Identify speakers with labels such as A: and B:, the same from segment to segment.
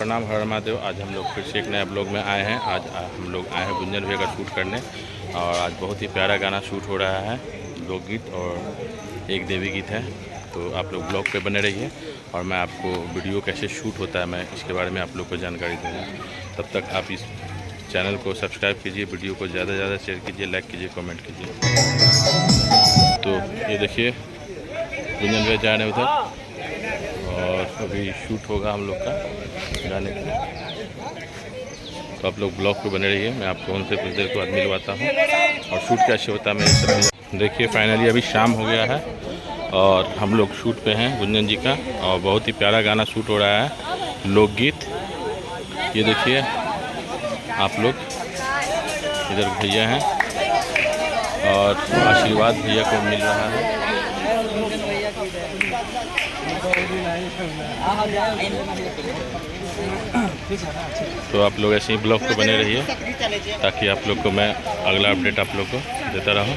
A: प्रणाम, हर महादेव। आज हम लोग फिर से एक नया ब्लॉग में आए हैं। आज हम लोग आए हैं गुंजन भैया का शूट करने और आज बहुत ही प्यारा गाना शूट हो रहा है, लोकगीत और एक देवी गीत है। तो आप लोग ब्लॉग पे बने रहिए और मैं आपको वीडियो कैसे शूट होता है मैं इसके बारे में आप लोग को जानकारी दूँगा। तब तक आप इस चैनल को सब्सक्राइब कीजिए, वीडियो को ज़्यादा से ज़्यादा शेयर कीजिए, लाइक कीजिए, कमेंट कीजिए। तो ये देखिए गुंजन भैया जा रहे हैं उधर और अभी शूट होगा हम लोग का गाने का। तो आप लोग ब्लॉग पे बने रहिए, मैं आपको उनसे कुछ देर के बाद मिलवाता हूँ और शूट कैसे होता है मैं सब। देखिए फाइनली अभी शाम हो गया है और हम लोग शूट पे हैं गुंजन जी का और बहुत ही प्यारा गाना शूट हो रहा है, लोकगीत। ये देखिए आप लोग, इधर भैया हैं और आशीर्वाद भैया को मिल रहा है। तो आप लोग ऐसे ही ब्लॉग पे बने रहिए ताकि आप लोग को मैं अगला अपडेट आप लोग को देता रहूं।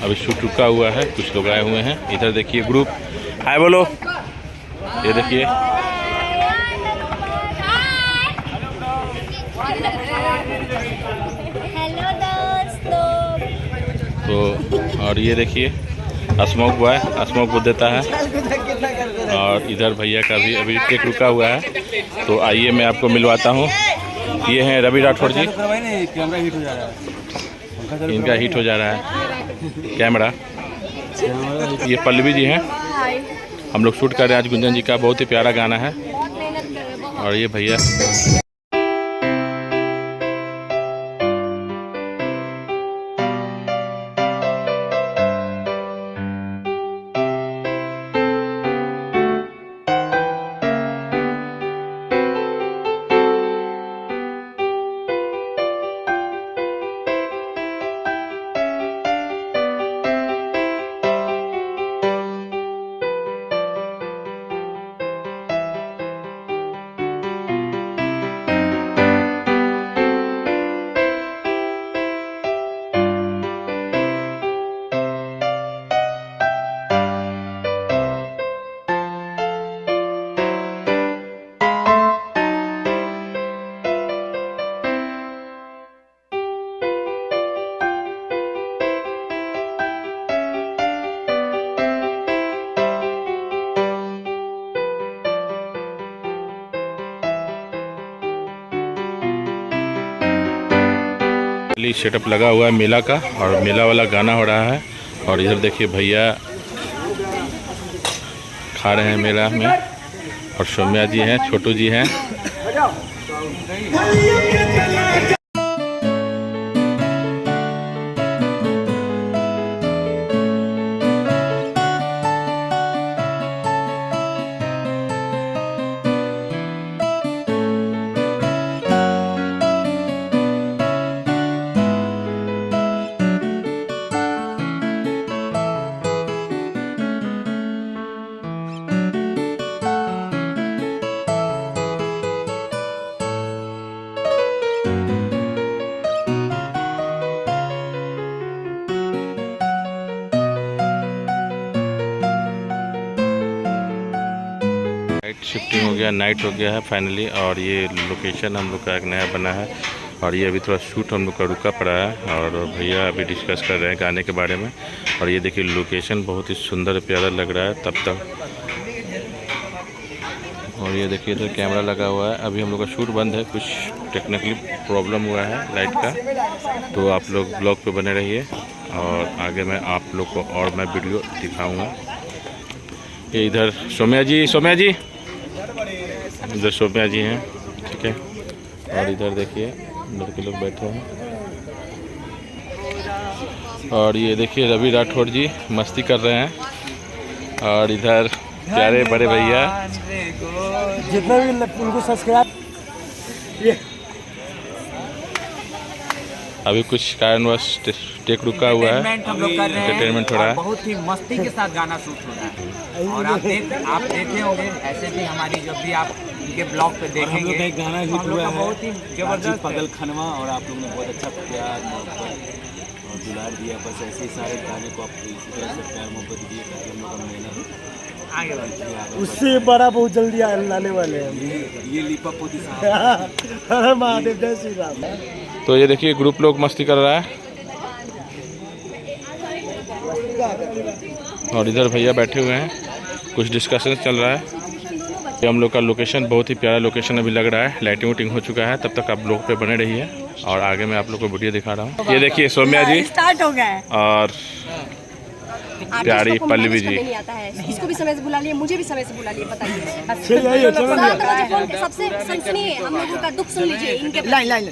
A: अभी शूट रुका हुआ है, कुछ लोग आए हुए हैं। इधर देखिए ग्रुप, हाय बोलो। ये देखिए
B: हेलो दोस्तों।
A: तो और ये देखिए स्मोक बॉय, स्मोक वो देता है और इधर भैया का भी अभी टेक रुका हुआ है। तो आइए मैं आपको मिलवाता हूँ। ये हैं रवि राठौड़ जी, इनका हिट हो जा रहा है कैमरा। ये पल्लवी जी हैं, हम लोग शूट कर रहे हैं आज गुंजन जी का बहुत ही प्यारा गाना है। और ये भैया सेटअप लगा हुआ है मेला का और मेला वाला गाना हो रहा है। और इधर देखिए भैया खा रहे हैं मेला में और सौम्या जी हैं, छोटू जी हैं। शिफ्टिंग हो गया, नाइट हो गया है फाइनली। और ये लोकेशन हम लोग का एक नया बना है और ये अभी थोड़ा शूट हम लोग का रुका पड़ा है और भैया अभी डिस्कस कर रहे हैं गाने के बारे में। और ये देखिए लोकेशन बहुत ही सुंदर प्यारा लग रहा है तब तक। और ये देखिए इधर कैमरा लगा हुआ है। अभी हम लोग का शूट बंद है, कुछ टेक्निकली प्रॉब्लम हुआ है लाइट का। तो आप लोग ब्लॉग पे बने रहिए और आगे मैं आप लोग को और मैं वीडियो दिखाऊँगा। ये इधर सौम्या जी, सौम्या जी इधर सौम्या जी हैं, ठीक है। और इधर देखिए लड़के लोग बैठे हैं और ये देखिए रवि राठौड़ जी मस्ती कर रहे हैं। और इधर प्यारे बड़े भैया
C: जितना भी उनको सब्सक्राइब।
A: अभी कुछ कारणवश टेक रुका हुआ है,
D: हम लोग कर रहे हैं,
A: एंटरटेनमेंट हो रहा है।
D: बहुत ही मस्ती के साथ गाना शूट हो रहा है। और आप देखे होंगे ऐसे भी हमारी जब भी आप इनके ब्लॉग पे देखेंगे।
C: हम लोग का एक गाना हिट
D: हम लोग
C: हुआ
D: का
C: है
D: बहुत ही जबरदस्त
C: पगल खनवा और आप लोगों ने बहुत अच्छा प्यार मोहब्बत और
E: दुलार दिया, बस ऐसे ही सारे गाने को आप इसी तरह से प्यार मोहब्बत दिए ताकि हम लोग का मेहनत
D: आगे बढ़।
C: उससे बड़ा बहुत जल्दी लाने वाले हैं।
E: ये लिपा पोती साहब।
C: अरे महादेव, जय श्री राम।
A: तो ये देखिए ग्रुप लोग मस्ती कर रहा है और इधर भैया बैठे हुए हैं, कुछ डिस्कशन चल रहा है। ये हम लोग का लोकेशन बहुत ही प्यारा लोकेशन अभी लग रहा है, लाइटिंग वुटिंग हो चुका है। तब तक आप लोग पे बने रहिए और आगे मैं आप लोग को वीडियो दिखा रहा हूँ। ये देखिए सौम्या जी
B: स्टार्ट हो गया है।
A: और प्यारी पल्लवी जी।
B: नहीं आता है, इसको भी समय से बुला लिए, मुझे भी समय से बुला लिए, बताइए।
C: चलिए, चलो।
B: सबसे सुनिए, हम लोगों का दुख सुन लीजिए इनके।
C: लाइन